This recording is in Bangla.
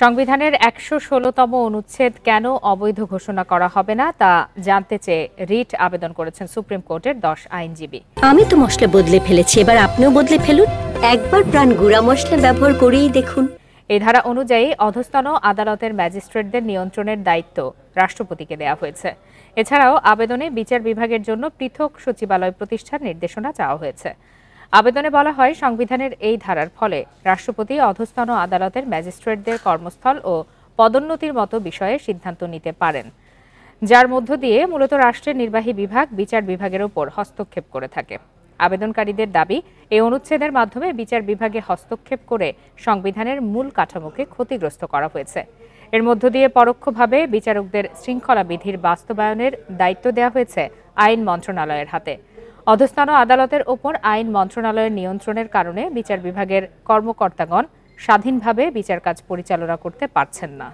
সংবিধানের ১১৬তম অনুচ্ছেদ কেন অবৈধ ঘোষণা করা হবে না তা জানতে চেয়ে রিট আবেদন করেছেন সুপ্রিম কোর্টের ১০ আইনজীবী। আমি তো মশলা বদলে ফেলেছি, এবার আপনিও বদলে ফেলুন। একবার প্রাণ গুঁড়া মশলা ব্যবহার করেই দেখুন। এই ধারা অনুযায়ী অধস্তন আদালতের ম্যাজিস্ট্রেটদের নিয়ন্ত্রণের দায়িত্ব রাষ্ট্রপতিকে দেয়া হয়েছে। এছাড়াও আবেদনে বিচার বিভাগের জন্য পৃথক সচিবালয় প্রতিষ্ঠার নির্দেশনা চাওয়া হয়েছে। আবেদনে বলা হয়, সংবিধানের এই ধারার ফলে রাষ্ট্রপতি অধস্তন আদালতের ম্যাজিস্ট্রেটদের কর্মস্থল ও পদোন্নতির মতো বিষয়ে সিদ্ধান্ত নিতে পারেন, যার মধ্য দিয়ে মূলত রাষ্ট্রের নির্বাহী বিভাগ বিচার বিভাগের ওপর হস্তক্ষেপ করে থাকে। আবেদনকারীদের দাবি, এই অনুচ্ছেদের মাধ্যমে বিচার বিভাগে হস্তক্ষেপ করে সংবিধানের মূল কাঠামোকে ক্ষতিগ্রস্ত করা হয়েছে। এর মধ্য দিয়ে পরোক্ষভাবে বিচারকদের শৃঙ্খলা বিধির বাস্তবায়নের দায়িত্ব দেওয়া হয়েছে আইন মন্ত্রণালয়ের হাতে। অধস্তন আদালতের ওপর আইন মন্ত্রণালয়ের নিয়ন্ত্রণের কারণে বিচার বিভাগের কর্মকর্তাগণ স্বাধীনভাবে বিচার কাজ পরিচালনা করতে পারছেন না।